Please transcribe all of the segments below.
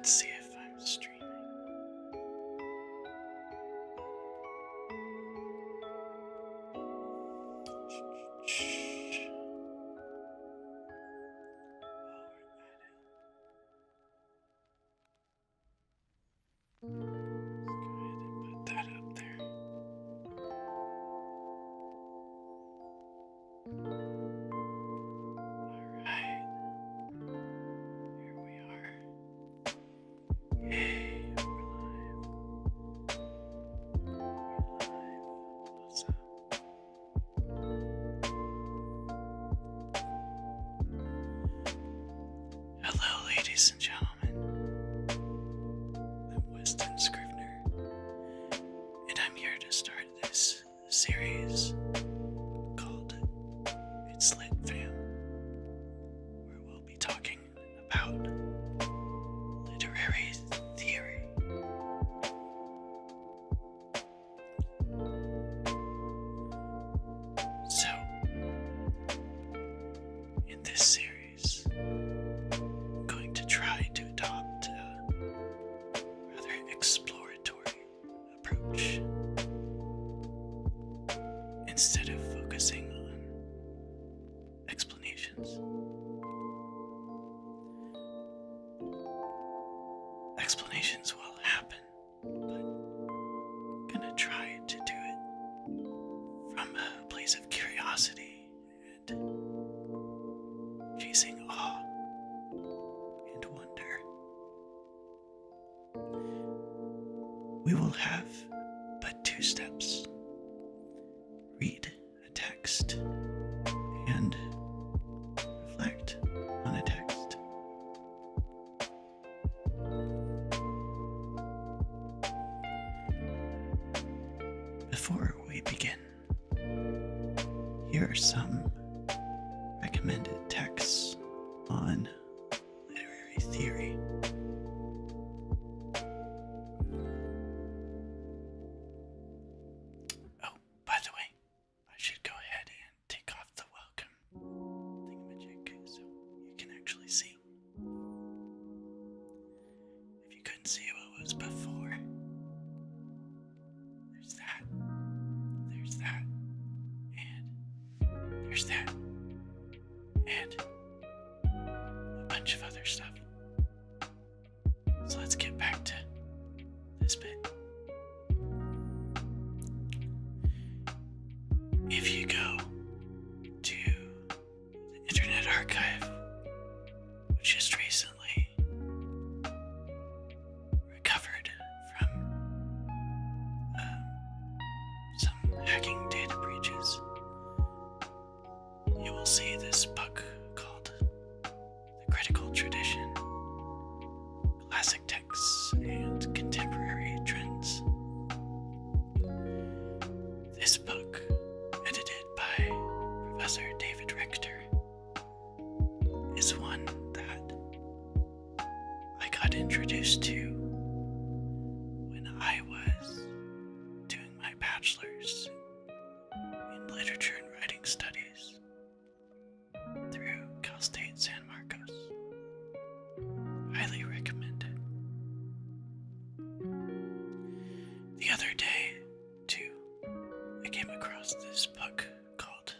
Let's see if I'm streaming. Let's go ahead and put that up there. Alright. Here we are. Yay, we're live. What's up? Hello, ladies and gentlemen. I'm Weston Scrivener, and I'm here to start this series called It's Lit Fam, where we'll be talking about literary theory. So, in this series, I'm going to try to adopt a rather exploratory approach instead of focusing on explanations. Explanations will happen, but I'm gonna try to do it from a place of curiosity and chasing awe and wonder. We will have but 2 steps: read a text and reflect on a text. Before we begin, here are some recommended texts on literary theory. Oh, by the way, I should go ahead and take off the welcome thingamajig so you can actually see. If you couldn't see what was before, there's that, and there's that, and a bunch of other stuff. So let's get back to this bit. If you go to the Internet Archive, which just recently recovered from some hacking data breaches, you will see this book called The Critical Tradition: Classic Texts and Contemporary Trends. This book, edited by Professor David Richter, is one that I got introduced to when I was doing my bachelor's in literature and writing studies through Cal State San Marcos. Highly recommend it. The other day, too, I came across this book called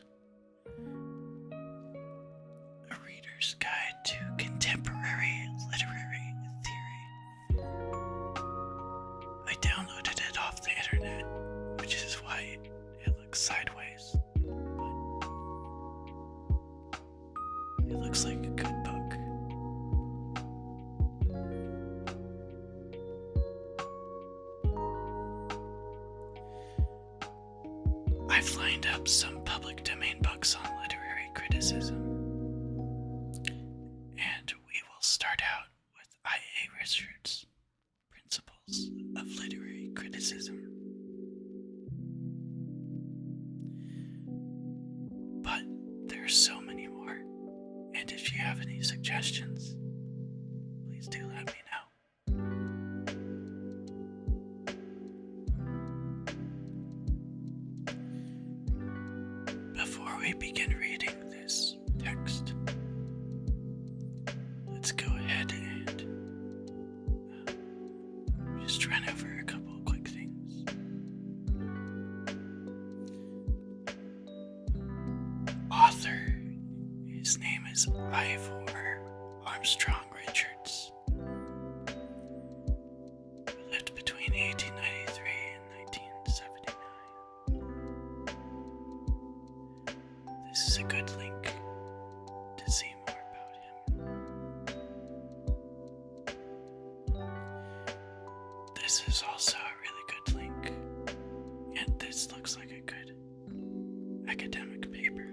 A Reader's Guide to Contemporary Literary Theory. I downloaded it off the internet, which is why it looks sideways. But it looks like a good book. I've lined up some public domain books on literary criticism, and we will start out with I.A. Richards' Principles of Literary Criticism. But there are so many more, and if you have any suggestions, please do let me know. Before we begin reading this text, let's go ahead and I for Armstrong Richards, who lived between 1893 and 1979. This is a good link to see more about him. This is also a really good link, and this looks like a good academic paper.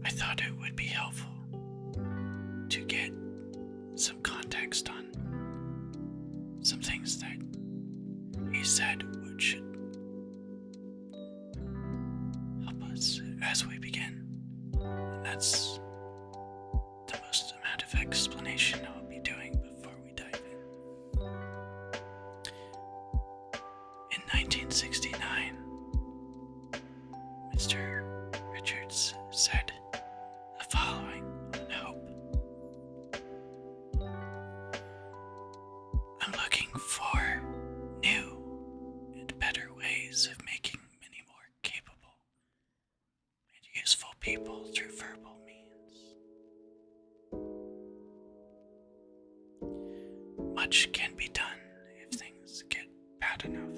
I thought it would be helpful to get some context on some things that he said should help us as we begin. And that's the most amount of explanation I'll be doing before we dive in. In 1969, Mr. Richards said the following on hope. I'm looking for new and better ways of making many more capable and useful people through verbal means. Much can be done if things get bad enough.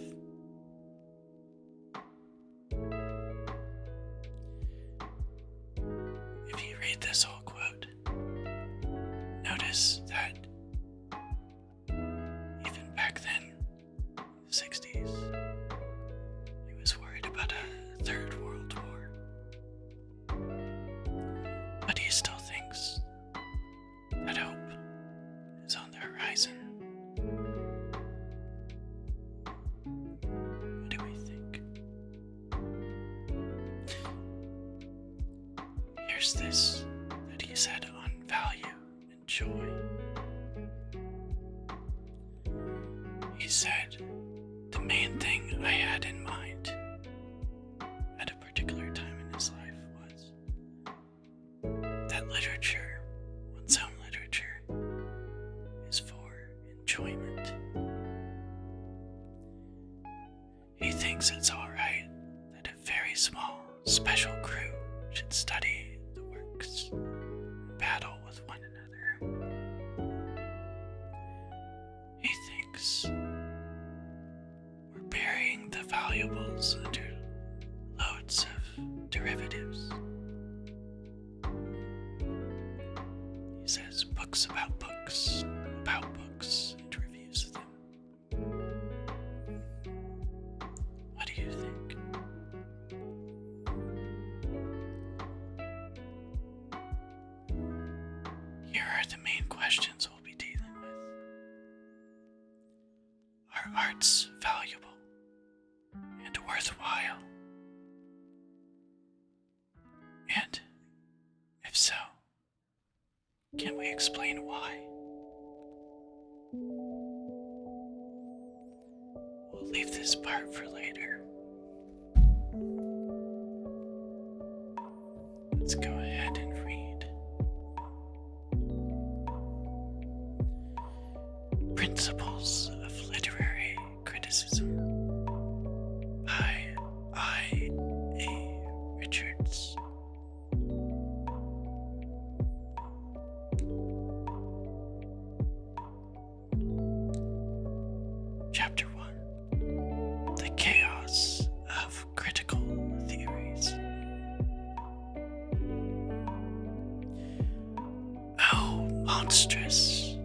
If you read this whole quote, notice that even back then, in the 60s, he was worried about a third world war. But he still thinks that hope is on the horizon. What do we think? Here's this that he said on value and joy. He said, the main thing I had in mind at a particular time in his life was that literature, one's own literature, is for enjoyment. He thinks it's alright that a very small, special crew should study the works and battle with one another. He thinks we're burying the valuables under loads of derivatives. He says books, and reviews of them. What do you think? Here are the main questions we'll be dealing with. Are arts valuable and worthwhile? And if so, can we explain why? We'll leave this part for later. Let's go ahead and read. Principles of Literary Criticism by I.A. Richards. Chapter 1. The Chaos of Critical Theories. Oh, monstrous,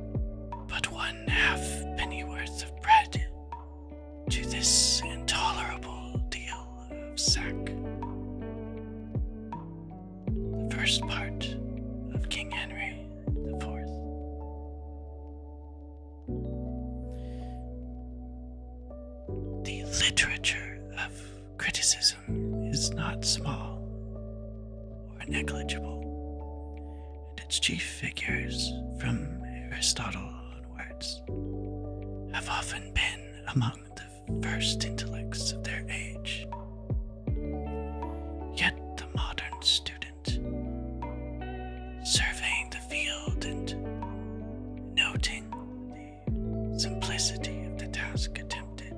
but 1/2 pennyworth of bread to this intolerable deal of sack. The first part of King Henry IV. The literature of criticism is not small or negligible, and its chief figures, from Aristotle onwards, have often been among the first intellects of their age. Yet the modern student, surveying the field and noting the simplicity of the task attempted,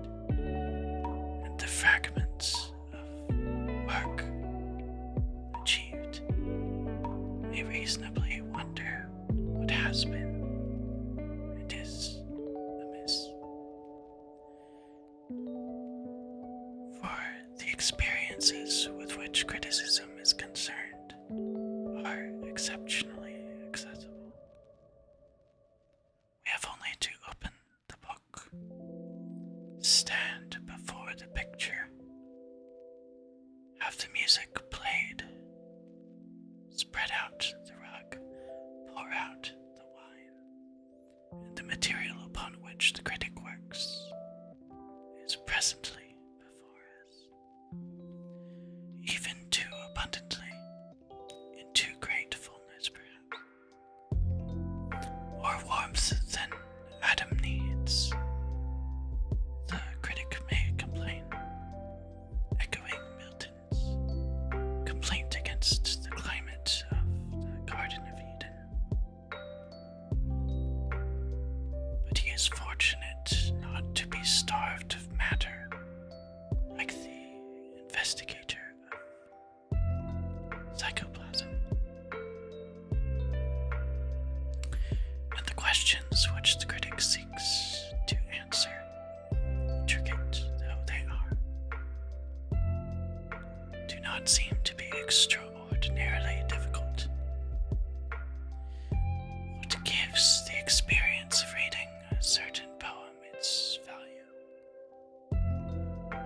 may reasonably wonder what has been and is amiss. For the experiences with which criticism is concerned are exceptionally accessible. We have only to open the book, stand before the picture, have the music played, spread out the rug, pour out the wine, and the material upon which the critic works is presently before us, even too abundantly, in too great fullness perhaps, more warmth than Adam needs. The critic may complain, echoing Milton's complaint against the climate of the Garden of Eden. But he is fortunate not to be starved of matter, like the investigator of psychoplasm. And the questions which the critic seeks to answer, intricate though they are, do not seem to be extraordinarily difficult. What gives the experience of reading a certain poem its value?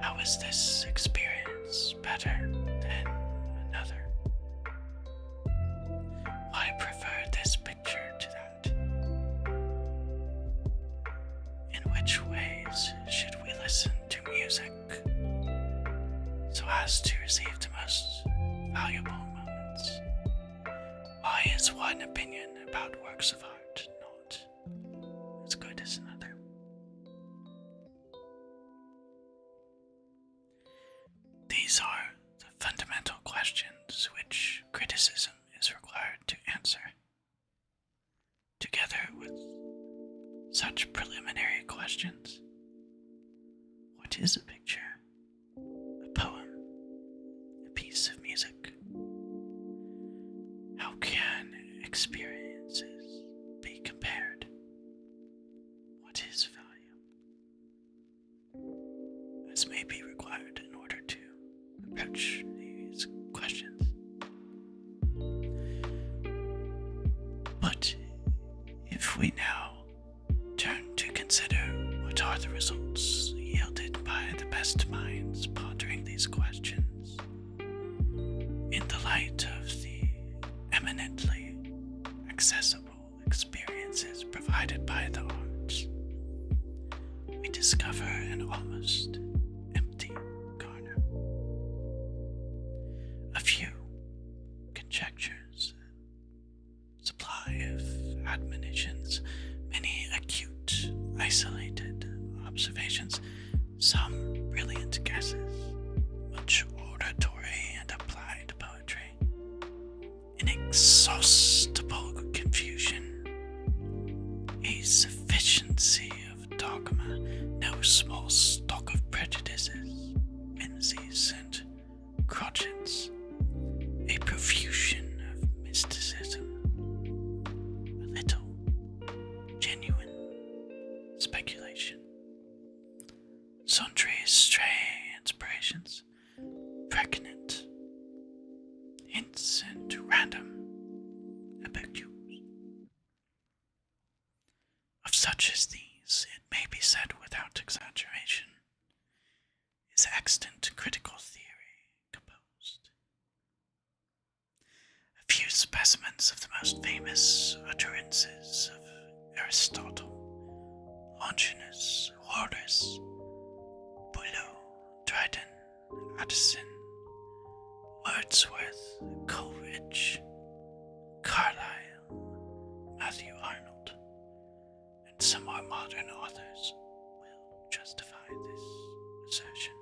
How is this experience better than another? Why prefer this picture to that? In which ways should we listen to music so as to receive the most valuable moments? Why is one opinion about works of art not as good as another? These are the fundamental questions which criticism is required to answer, together with such preliminary questions. What is a picture? A poem? A piece of music? How can experiences be compared? What is value? As may be required in order to approach these questions. But if we now turn to consider what are the results yielded by the best minds pondering these questions, in the light of the eminently accessible experiences provided by the arts, we discover an almost empty corner. A few conjectures, supply of admonitions, many acute, isolated observations, some brilliant guesses, much oratory and applied poetry, inexhaustible confusion, a sufficiency of dogma, no small stock of prejudices, whimsies and crotchets, a profusion of mysticism, a little genuine speculation, sundry stray inspirations, pregnant hints and random apertures. Of such as these, it may be said without exaggeration, is extant critical theory composed. A few specimens of the most famous utterances of Aristotle, Longinus, Horace, Boileau, Dryden, Addison, Wordsworth, Coleridge, Carlyle, Matthew Arnold, and some more modern authors will justify this assertion.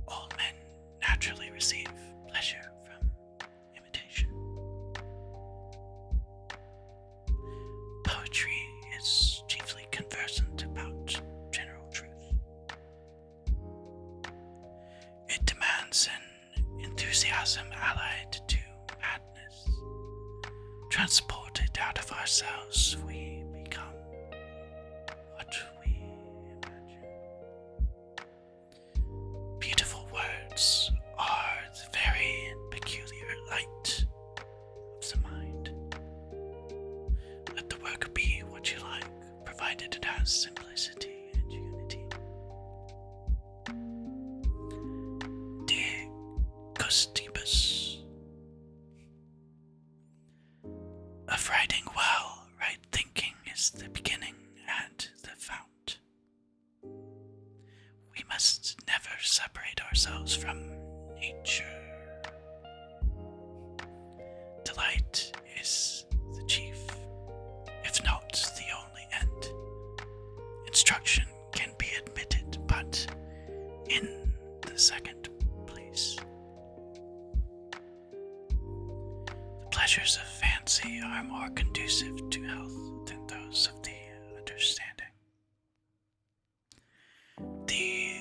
All men naturally receive pleasure from imitation. Poetry is chiefly conversant about general truth. It demands an enthusiasm allied to madness. Transported out of ourselves, we become what we imagine. Beautiful words are the very peculiar light of the mind. Let the work be what you like, provided it has simplicity and unity. De Costibus. Of writing well, right thinking is the beginning and the fount. We must never separate ourselves from nature. Delight is the chief, if not the only end. Instruction can be admitted, but in the second place. The pleasures of fancy are more conducive to health than those of the understanding. The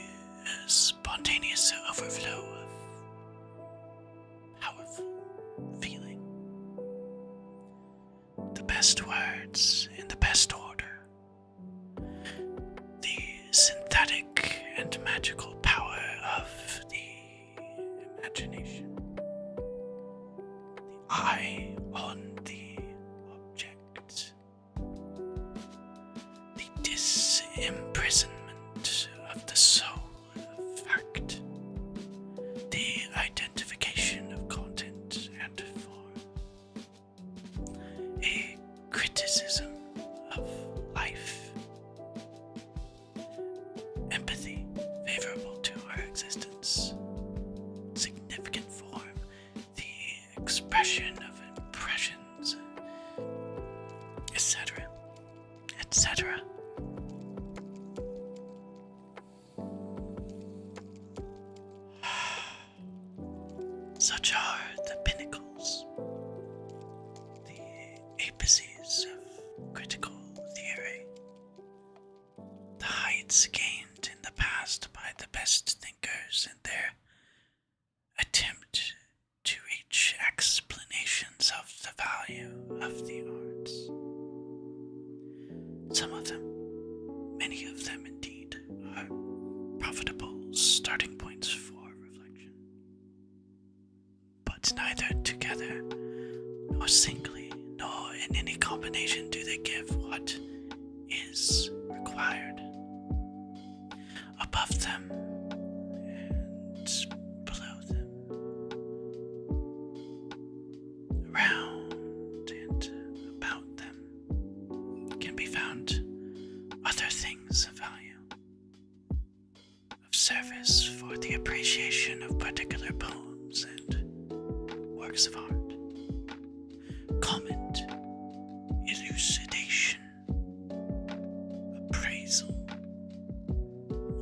spontaneous overflow of powerful feeling. The best words in the best order. The synthetic and magical power of the imagination. The eye on the object. The disimprisonment of the soul of fact. The identification of content and form. A criticism of life. Empathy favorable to our existence. Significant form. The expression of impressions, etc., etc. Such are the pinnacles, the apices of critical theory, the heights gained in the past by the best thinkers in their attempt to reach explanations of the value of the arts. Some of them, many of them indeed, are profitable starting points for reflection. But neither together, nor singly, nor in any combination do they give what is required. Above them and below them, around and about them, can be found other things of value, of service for the appreciation of particular poems and works of art. Comment, elucidation, appraisal,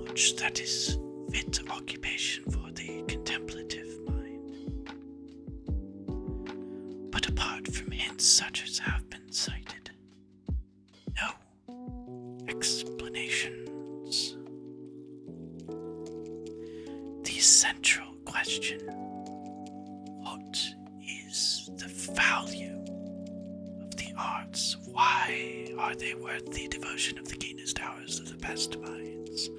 much that is fit occupation for the contemplative mind. But apart from hints such as have been cited, no explanations. The central question: what is the value of the arts? Why are they worth the devotion of the keenest hours of the best minds?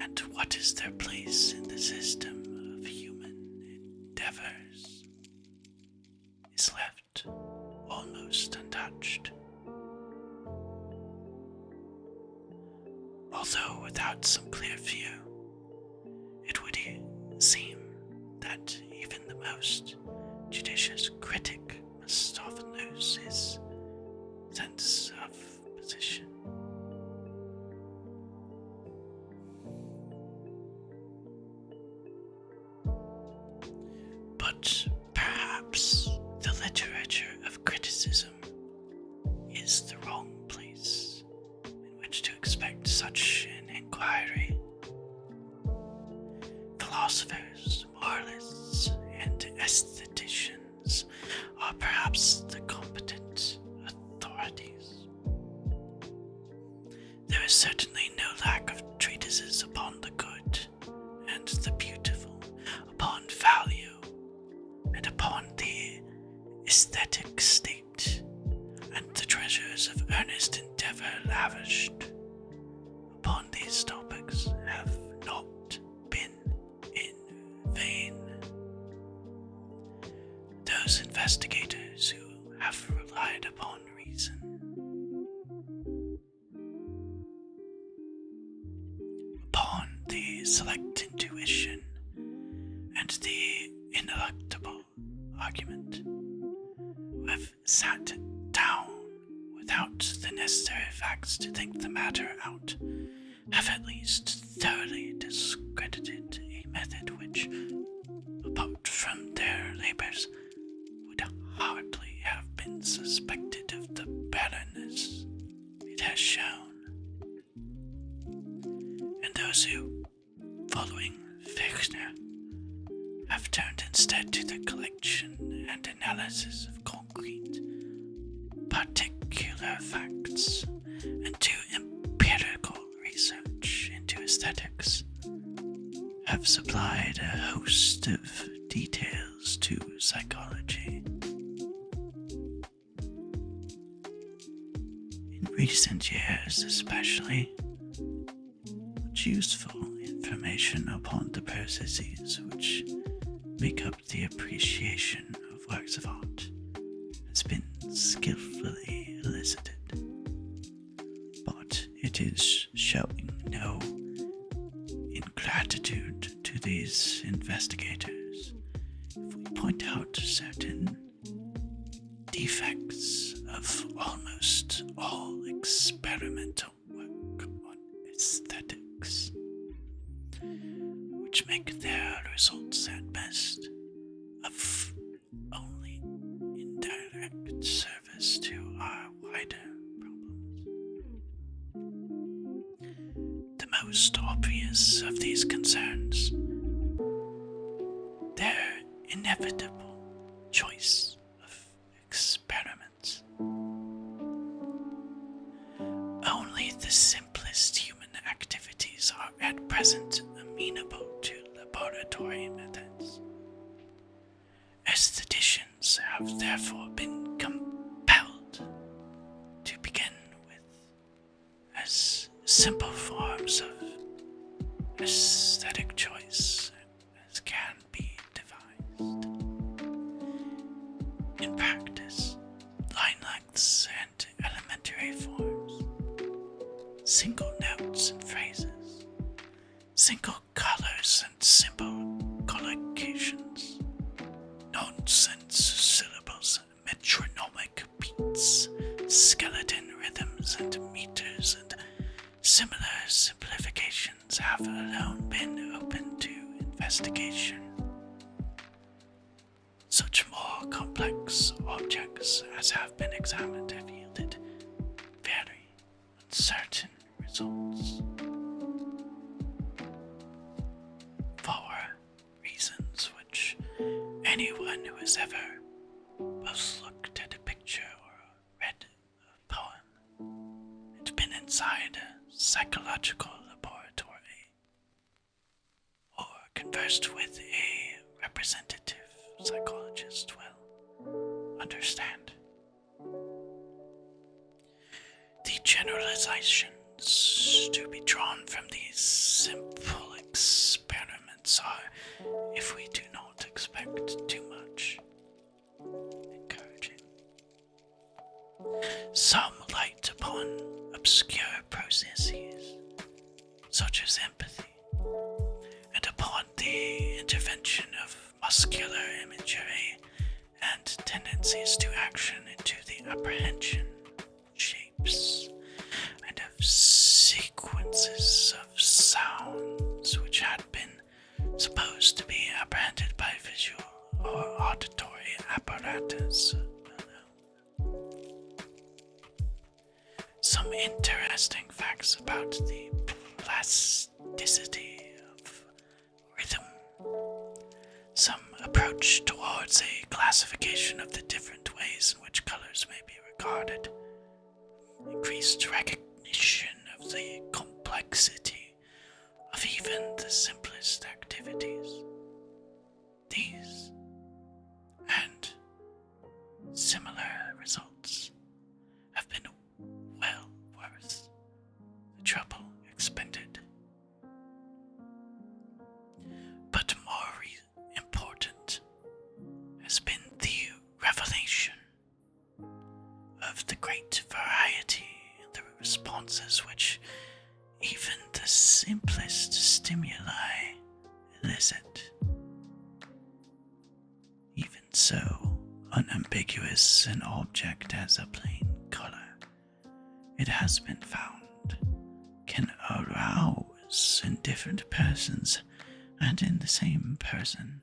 And what is their place in the system of human endeavors? Is left almost untouched. Although without some clear view, it would seem that even the most judicious critic must often lose his sense of position. But perhaps the literature of criticism is the wrong place in which to expect such an inquiry. Philosophers, moralists, and aestheticians are perhaps the competent authorities. aesthetic state, and the treasures of earnest endeavor lavished upon these topics have not been in vain. Those investigators who have relied upon reason, upon the select intuition, and the ineluctable argument, who have sat down without the necessary facts to think the matter out, have at least thoroughly discredited a method which, apart from their labors, would hardly have been suspected of the barrenness it has shown. And those who, following Fichtner, have turned instead to the collection and analysis of concrete, particular facts, and to empirical research into aesthetics, have supplied a host of details to psychology. In recent years especially, much useful information upon the processes which make up the appreciation of works of art has been skillfully elicited, but it is showing no ingratitude to these investigators if we point out certain defects of almost all experimental work on aesthetics, which make their results at best of only indirect service to our wider problems. The most obvious of these concerns, their inevitable choice of experiments. Only the simplest human activities are at present amenable to laboratory methods. Aestheticians have therefore been compelled to begin with as simple forms of aesthetic choice as can be devised. In practice, line lengths and elementary forms, single notes and phrases, single colors and symbol collocations, nonsense syllables, metronomic beats, skeleton rhythms and meters, and similar simplifications have alone been open to investigation. Such more complex objects as have been examined have yielded very uncertain results. For reasons which anyone who has ever both looked at a picture or read a poem and been inside a psychological laboratory or conversed with a representative psychologist will understand. The generalizations to be drawn from these simple experiments are, if we do not expect too much, encouraging. Some light upon obscure processes, such as empathy, and upon the intervention of muscular imagery and tendencies to action into the apprehension of shapes and of sequences of sounds which had been supposed to be apprehended by visual or auditory apparatus alone. Some interesting facts about the plasticity of rhythm, some approach towards a classification of the different ways in which colors may be regarded, increased recognition of the complexity of even the simplest activities. These, and similar results have been well worth the trouble expended. But more important has been the revelation of the great variety in the responses which even the simplest stimuli elicit. Even so unambiguous an object as a plain color, it has been found, can arouse in different persons and in the same person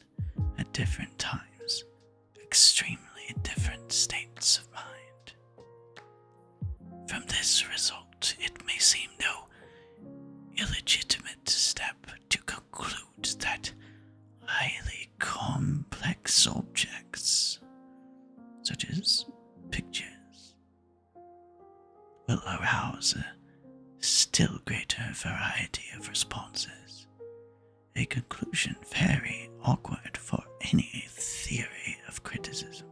at different times extremely different states of mind. From this result, it may seem no illegitimate step to conclude that highly complex objects, such as pictures, will arouse a still greater variety of responses, a conclusion very awkward for any theory of criticism,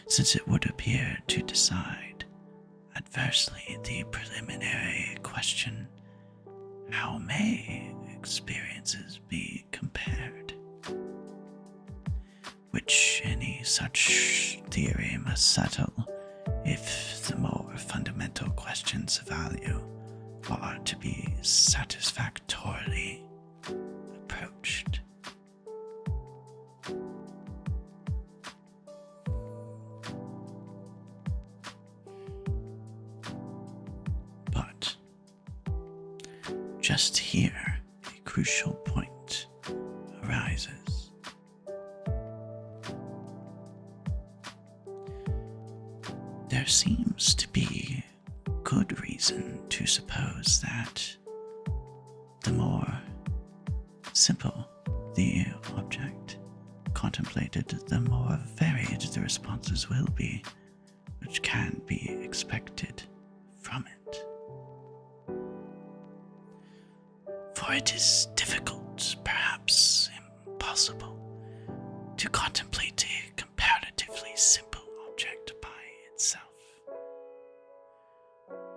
since it would appear to decide adversely the preliminary question, how may experiences be compared? Which any such theory must settle if the more fundamental questions of value are to be satisfactorily approached. But just here a crucial point arises. There seems to be good reason to suppose that the more simple the object contemplated, the more varied the responses will be, which can be expected from it. For it is difficult, perhaps impossible, to contemplate a comparatively simple object by itself.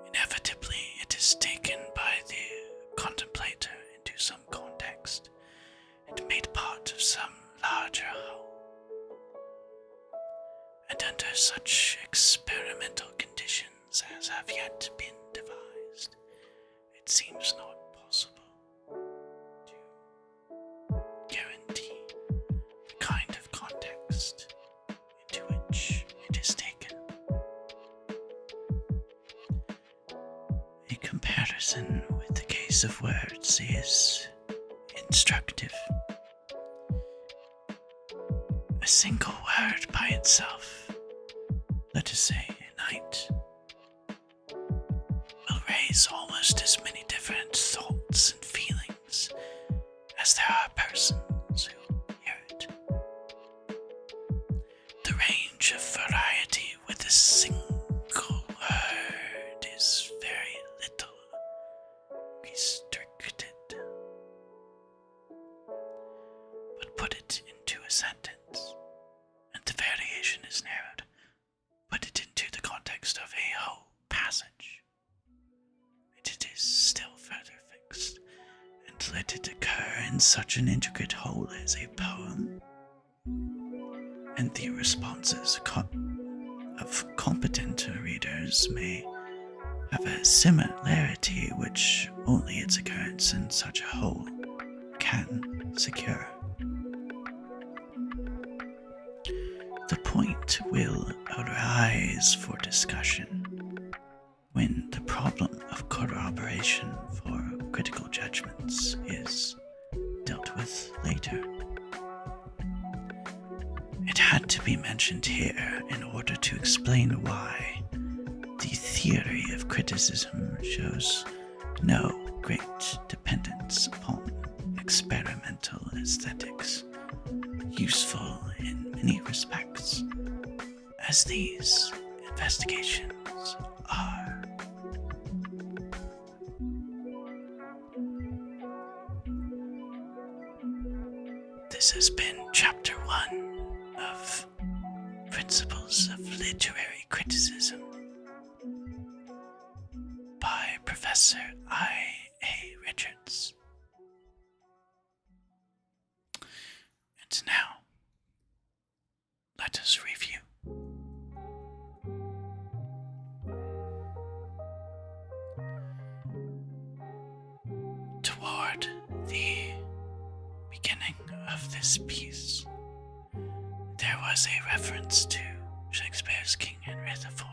Inevitably, it is taken by the contemplator into some context and made part of some larger whole. And under such experimental conditions as have yet been devised, it seems not possible to guarantee the kind of context into which it is taken. A comparison with the case of words is instructive. A single word by itself, let us say night, will raise almost as many different thoughts and feelings as there are persons who hear it. The range of variety with a single word is very little restricted. But put it into a sentence, and the variation is narrowed. Put it into the context of a whole passage, and it is still further fixed, and let it occur in such an intricate whole as a poem, and the responses of competent readers may have a similarity which only its occurrence in such a whole can secure. The point will arise for discussion when the problem of corroboration for critical judgments is dealt with later. It had to be mentioned here in order to explain why the theory of criticism shows no great dependence upon experimental aesthetics, useful in many respects, as these investigations are. This has been Chapter 1 of Literary Criticism by Professor I.A. Richards. And now, let us review. Toward the beginning of this piece, there was a reference to Shakespeare's King Henry IV.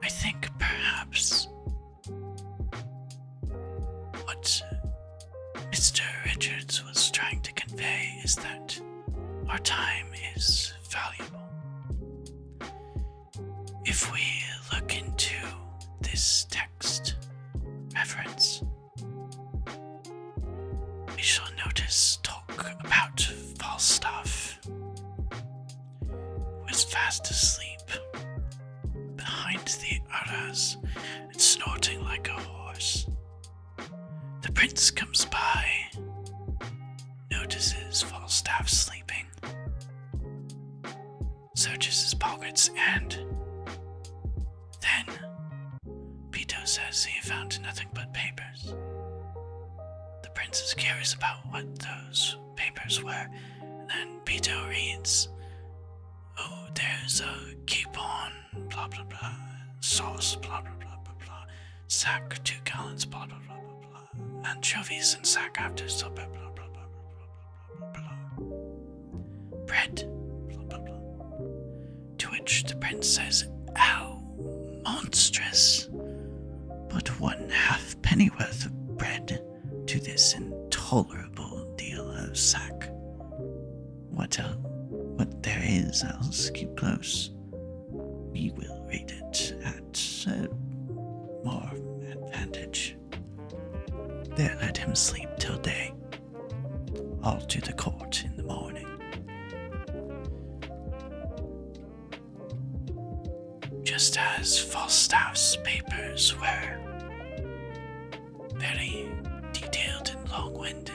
I think perhaps what Mr. Richards was trying to convey is that our time is valuable. If we look into this text reference, we shall notice talk about Falstaff, who is fast asleep behind the arras and snorting like a horse. The prince comes by, notices Falstaff sleeping, searches his pockets, and then Peto says he found nothing but papers. The prince is curious about what those papers were, and then Peto reads, "Oh, there's a capon, blah blah blah, sauce, blah blah blah blah blah, sack 2 gallons, blah blah blah blah blah, anchovies and sack after supper, blah blah blah blah blah blah blah, bread, blah blah blah." To which the prince says, "How monstrous! But 1/2 pennyworth of bread to this intolerable deal of sack. What there is, I'll keep close. We will read it at more advantage. There let him sleep till day. All to the court in the morning." Just as Falstaff's papers were very detailed and long-winded,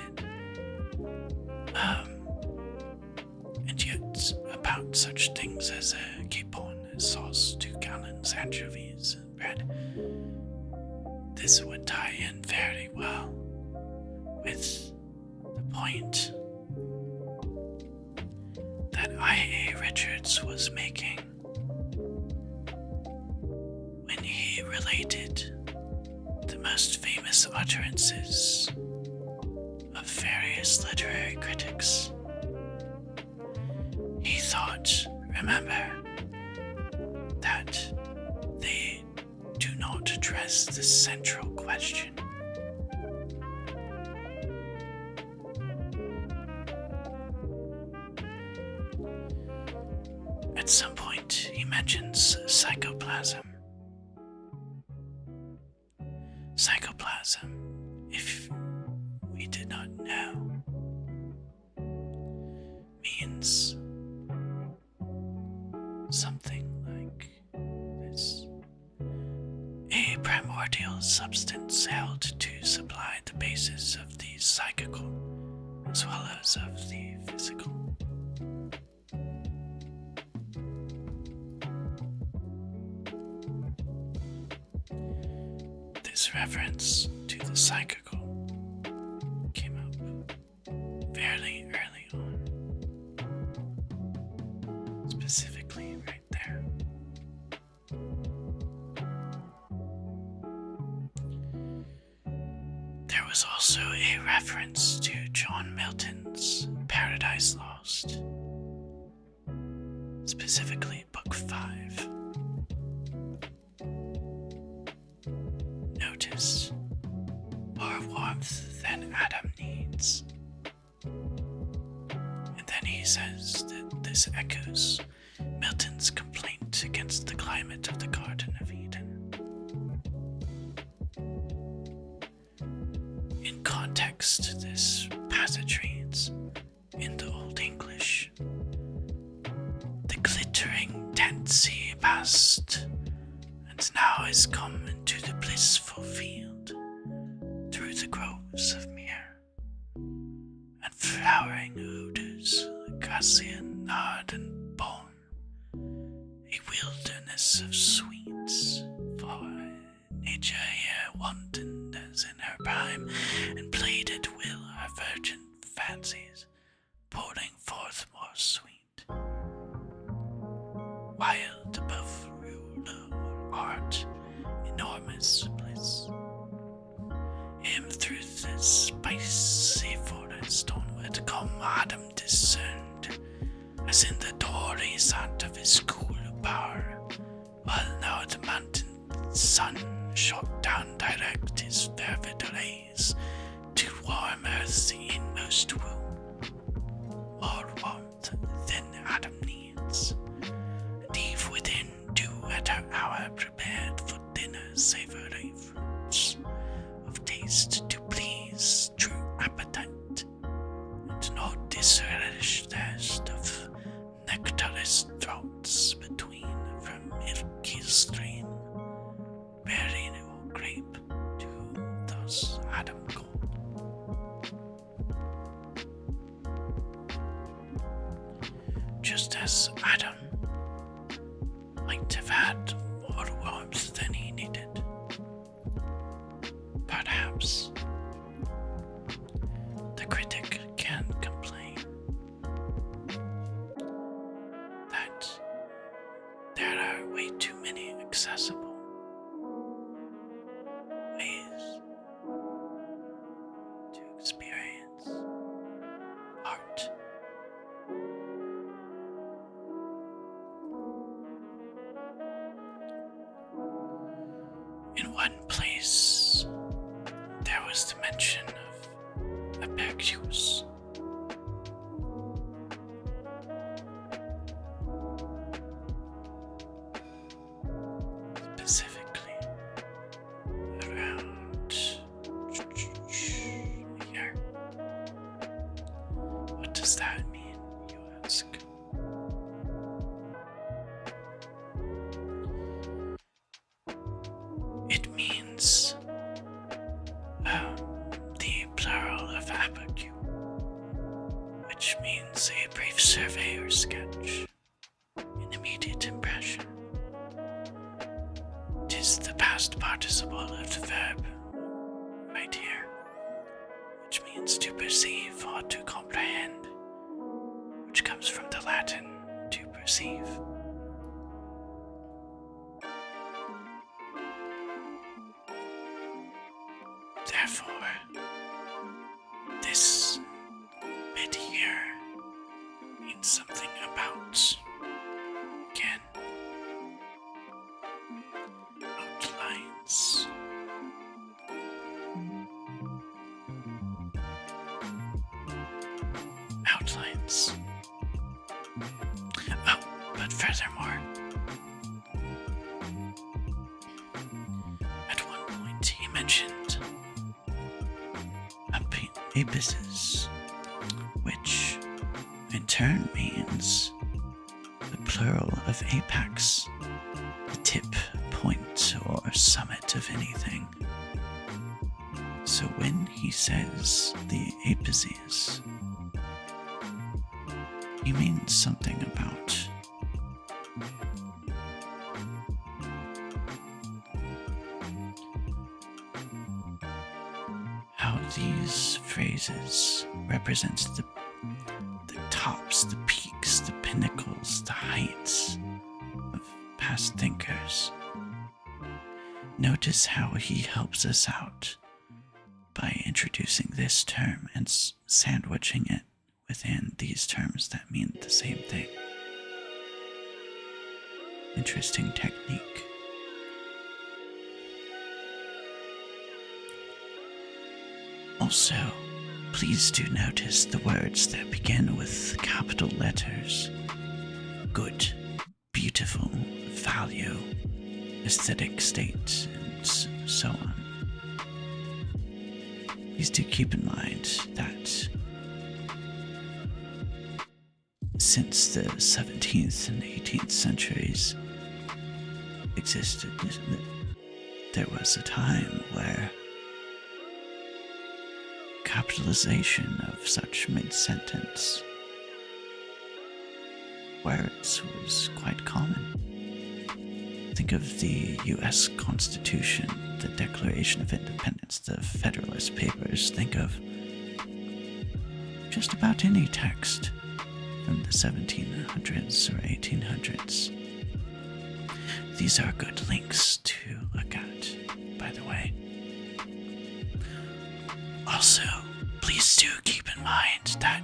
and yet about such things as a capon, sauce, 2 gallons, anchovies, and bread, this would tie in very well with the point that I.A. Richards was making when he related the most famous utterances of various literary critics. He thought, remember, that they do not address the central question. At some point, he mentions psychoplasm. Psychoplasm, if we did not know, means something like this: a primordial substance held to supply the basis of the psychical as well as of the physical. This reference to the psychical came up fairly early on, specifically right there. There was also a reference to John Milton's Paradise Lost, specifically Book 5. Notice, more warmth than Adam needs. And then he says that this echoes Milton's complaint against the climate of the Garden of Eden. In context, this passage reads, in the Old English, "The glittering tent sea passed, and now is come into the blissful field, through the groves of myrrh, and flowering odors Gaussian nod and bone, a wilderness of sweets, for nature here wantoned as in her prime, and played at will her virgin fancies, pouring forth more sweet. Wild above rule or art, enormous bliss. Him through the spicy forest onward come Adam discerned, as in the dory sat of his cool power, while now the mountain sun shot down direct his fervid rays to warm earth's inmost womb, more warmth than Adam needs, and Eve within do at her hour prepared for dinner savory fruits of taste to please true appetite, and no disrelish thirst of nectarous draughts between from milky stream, berry or grape, to thus Adam called. Just as Adam might have had more warmth than he needed, perhaps the critic can complain that there are way too many accessible ways to experience art. In one place, there was the mention of Epicurus. Specifically, around here. What does that mean, you ask? It means the plural of abacu, which means a brief survey or sketch, an immediate impression. 'Tis the past participle of the verb right here, which means to perceive or to comprehend, which comes from the Latin to perceive. Therefore, this bit here means something about, again, outlines. Outlines. Oh, but furthermore, at one point he mentioned abysses, which in turn means the plural of apex, the tip, point, or summit of anything. So when he says the abysses, he means something about how these phrases represent the tops, the peaks, the pinnacles, the heights of past thinkers. Notice how he helps us out by introducing this term and sandwiching it within these terms that mean the same thing. Interesting technique. Also, please do notice the words that begin with capital letters. Good, beautiful, value, aesthetic state, and so on. Please do keep in mind that since the 17th and 18th centuries existed, there was a time where capitalization of such mid-sentence words was quite common. Think of the US Constitution, the Declaration of Independence, the Federalist Papers. Think of just about any text from the 1700s or 1800s. These are good links to look at, by the way. Also, please do keep in mind that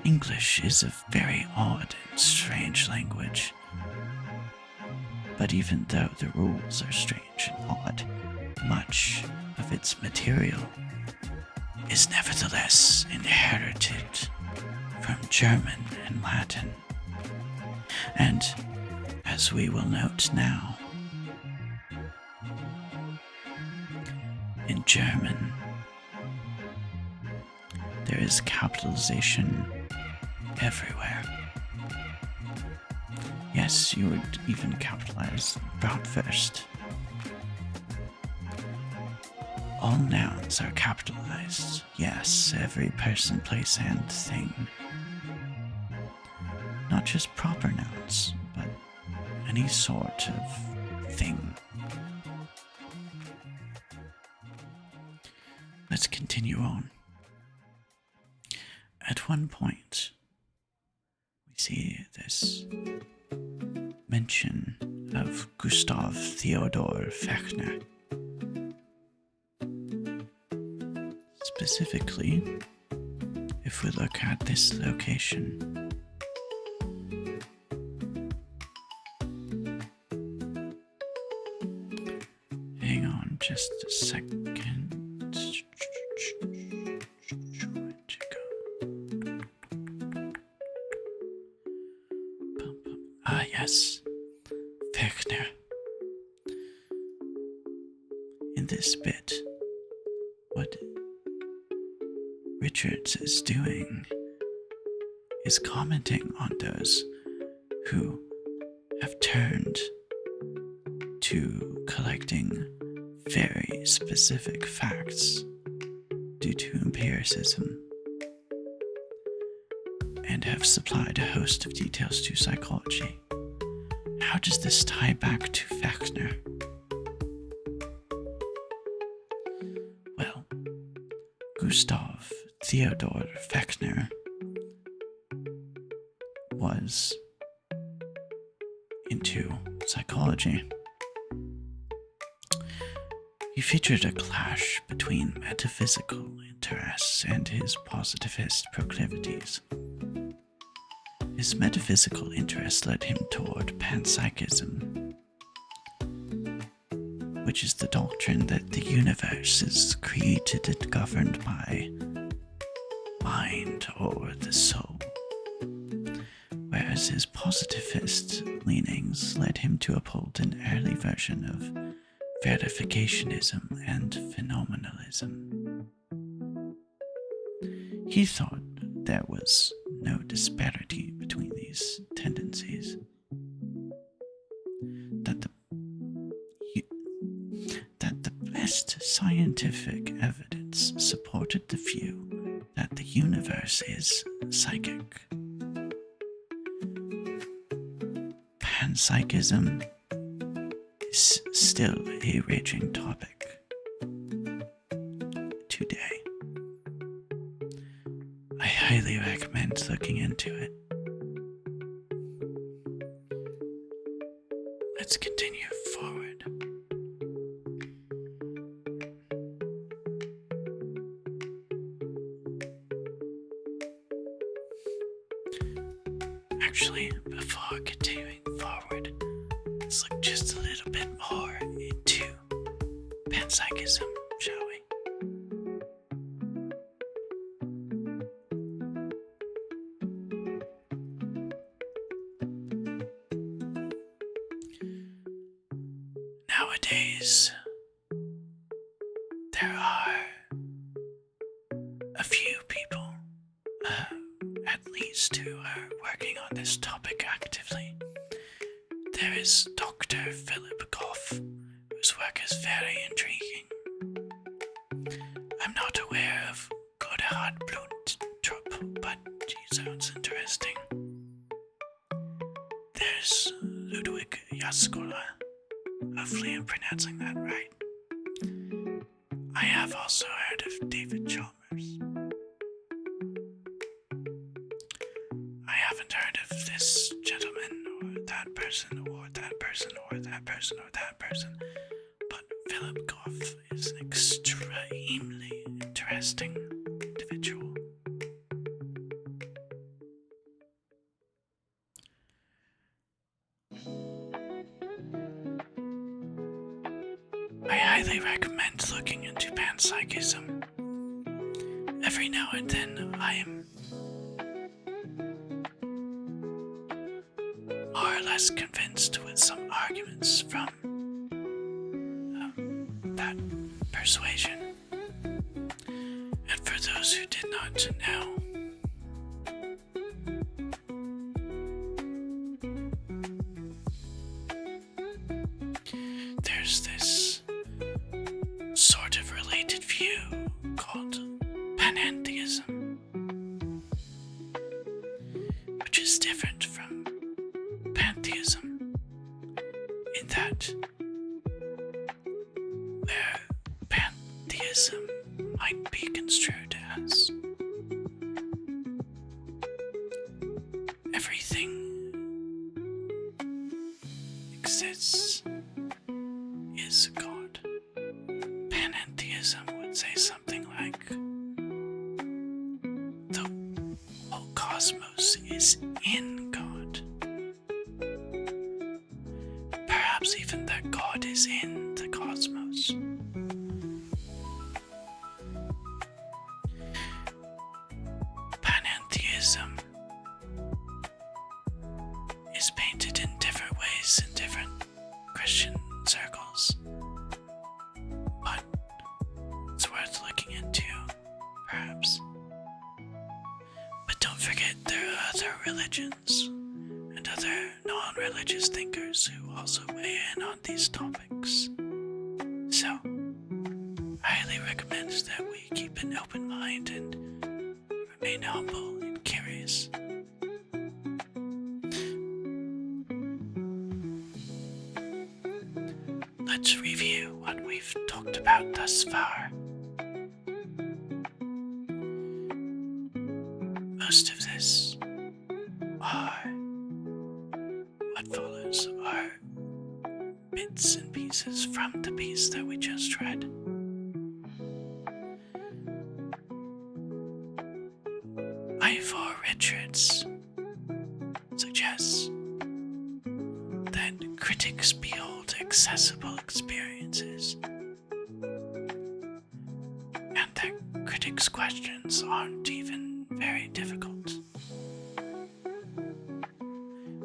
English is a very odd and strange language. But even though the rules are strange and odd, much of its material is nevertheless inherited from German and Latin. And, as we will note now, in German, there is capitalization everywhere. Yes, you would even capitalize bratwurst. All nouns are capitalized. Yes, every person, place, and thing. Not just proper nouns, but any sort of thing. Let's continue on. At one point, we see this mention of Gustav Theodor Fechner. Specifically, if we look at this location, hang on just a second. Where'd you go? Ah, yes, Fechner. In this bit, what Richards is doing is commenting on those who have turned to collecting very specific facts due to empiricism and have supplied a host of details to psychology. How does this tie back to Fechner? Well, Gustav Theodor Fechner was into psychology. He featured a clash between metaphysical interests and his positivist proclivities. His metaphysical interest led him toward panpsychism, which is the doctrine that the universe is created and governed by mind or the soul, whereas his positivist leanings led him to uphold an early version of verificationism and phenomenalism. He thought there was no disparity between these tendencies, that the best scientific evidence supported the view that the universe is psychic. Panpsychism is still a raging topic today. I highly recommend looking into it. Let's continue forward. Actually, before continuing forward, let's look just a little bit more into panpsychism, shall we? Nowadays, there are a few people, at least, who are working on this topic actively. There is Dr. Philip Goff, whose work is very intriguing. I'm not aware of Godehard Bluntrup, but she sounds interesting. was Ludwig Jaskola. Hopefully I'm pronouncing that right. I have also heard of David Chalmers. I haven't heard of this gentleman, or that person, or that person, or that person, or that person, but Philip Goff is an extremely interesting individual. I highly recommend looking into panpsychism. Every now and then I am more or less convinced with some arguments from that persuasion. And for those who did not know, there's this sort of related view called panentheism, which is different from pantheism in that where pantheism might be construed as everything exists is God. Panentheism would say something like the whole cosmos is in God. Perhaps even that God is in the cosmos. Panentheism is painted in different ways in different Christian circles, but it's worth looking into, perhaps. But don't forget there are other religions and other non-religious thinkers who also weigh in on these topics. So, I highly recommend that we keep an open mind and remain humble and curious. Let's review what we've talked about thus far. Most of this what follows are bits and pieces from the piece that we just read. Ivor Richards suggests that critics behold accessible experiences, and that critics' questions aren't even very difficult.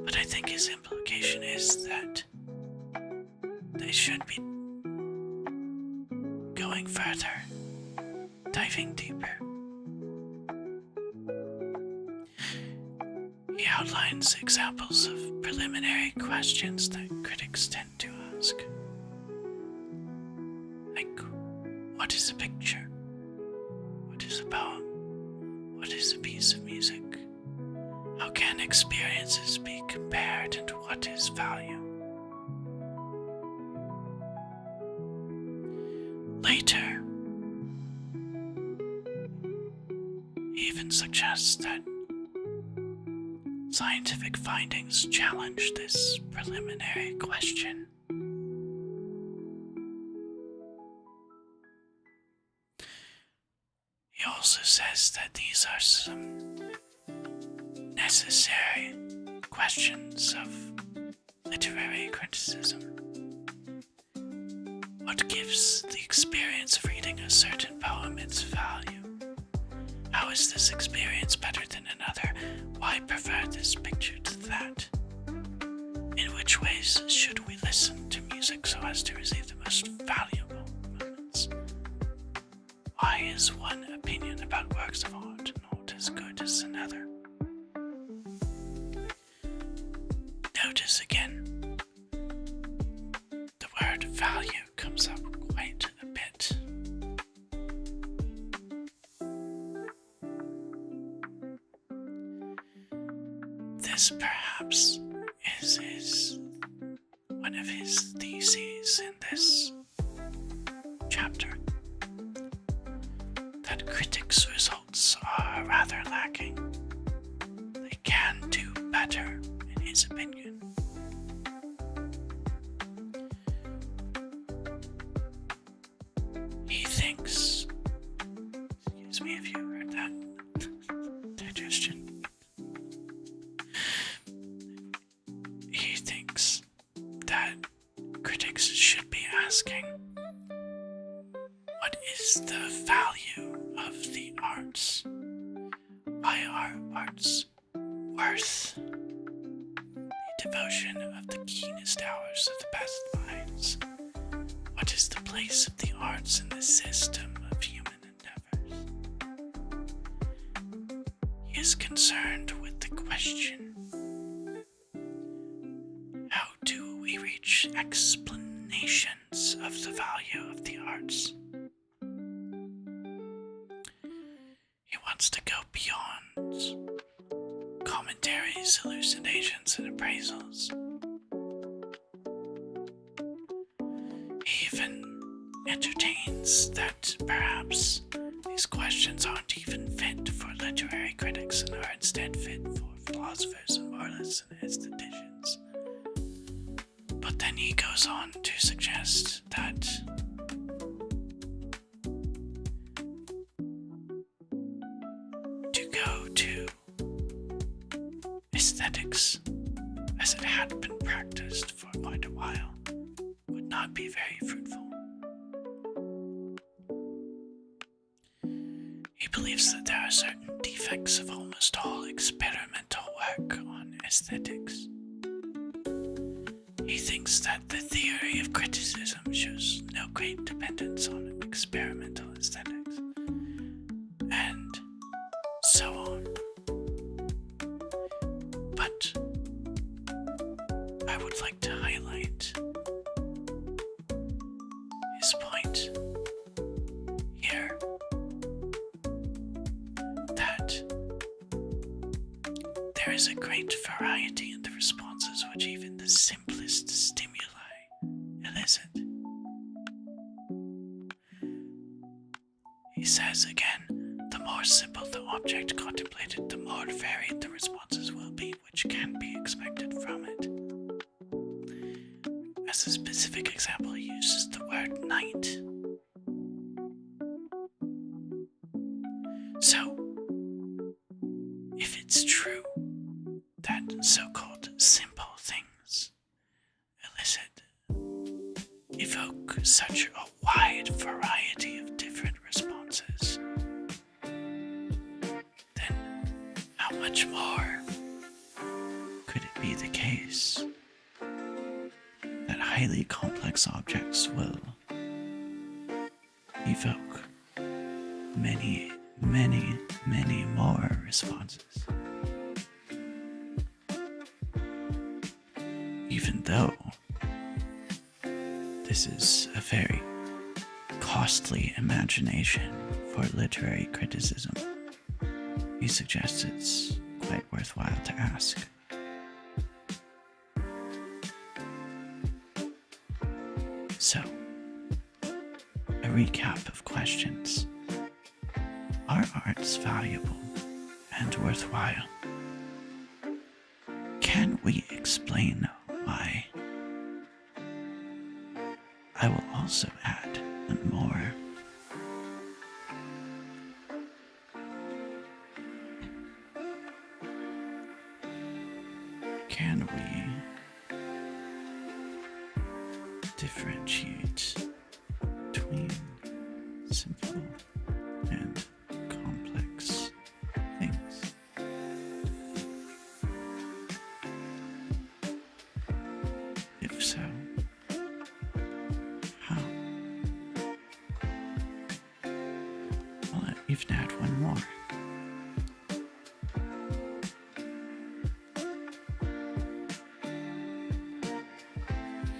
But I think his implication is that they should be going further, diving deeper. He outlines examples of preliminary questions that critics tend to ask. Like, what is a picture? What is a poem? What is a piece of music? How can experiences be compared, and what is value? Later, he even suggests that scientific findings challenge this preliminary question. He also says that these are some necessary questions of literary criticism. What gives the experience of reading a certain poem its value? How is this experience better than another? Why prefer this picture to that? In which ways should we listen to music so as to receive the most valuable moments? Why is one opinion about works of art not as good as another? Notice again, the word value comes up quite a bit. This perhaps is one of his theses in this chapter, that critics' results are rather lacking. They can do better, in his opinion. He thinks, excuse me if you heard that digestion. He thinks that critics should be asking, what is the value of the arts? Why are arts worth the devotion of the keenest hours of the best minds? What is the place of the arts in the system of human endeavors? He is concerned with the question, how do we reach explanations of the value of the arts? He wants to go beyond commentaries, hallucinations, and appraisals. He even entertains that perhaps these questions aren't even fit for literary critics and are instead fit for philosophers and moralists and aestheticians. But then he goes on to suggest that to go to aesthetics as it had been practiced for quite a while would not be very fruitful. He believes that there are certain defects of almost all experimental work on aesthetics. He thinks that the theory of criticism shows no great dependence on experimental aesthetics, and so on. But I would like to highlight his point here, that there is a great variety in the responses which even the simplest stimuli elicit. He says again, the more simple the object contemplated, the more varied the responses will be which can be expected from it. As a specific example, he uses the word night. So, if it's true that so-called simple things evoke such a wide variety of different responses, then how much more could it be the case that highly complex objects will evoke many, many, many more responses? Even though this is a very costly imagination for literary criticism, he suggests it's quite worthwhile to ask. So, a recap of questions. Are arts valuable and worthwhile? Can we explain why? I will also add more. Can we differentiate between simple and complex things? If so, how? I'll even add one more.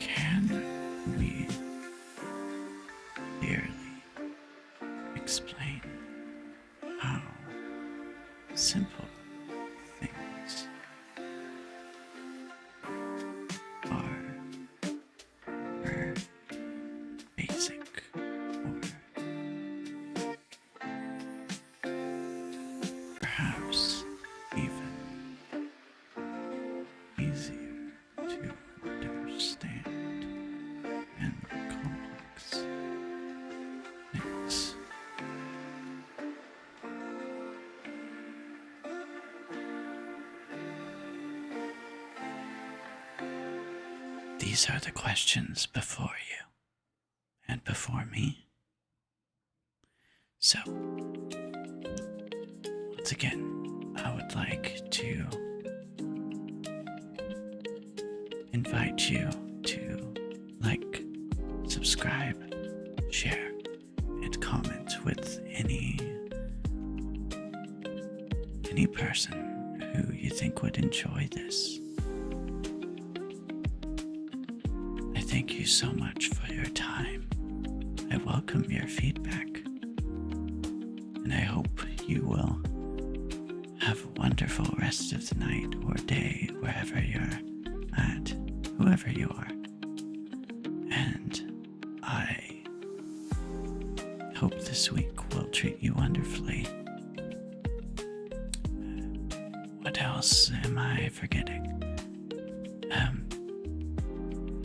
Can we clearly explain how simple things perhaps even easier to understand and complex things. These are the questions before you and before me. So, once again, I would like to invite you to like, subscribe, share, and comment with any person who you think would enjoy this. I thank you so much for your time. I welcome your feedback. And I hope you will have a wonderful rest of the night or day wherever you're at, whoever you are. And I hope this week will treat you wonderfully. What else am I forgetting?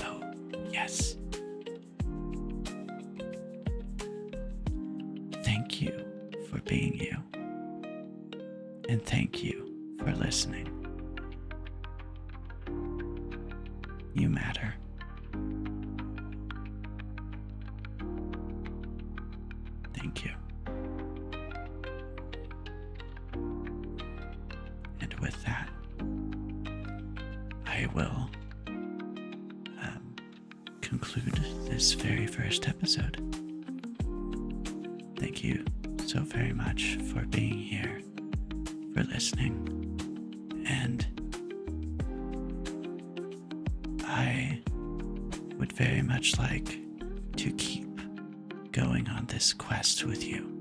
Oh, yes. Thank you for being you. And thank you for listening. You matter. Thank you. And with that, I will conclude this very first episode. Thank you so very much for being here, for listening, and I would very much like to keep going on this quest with you.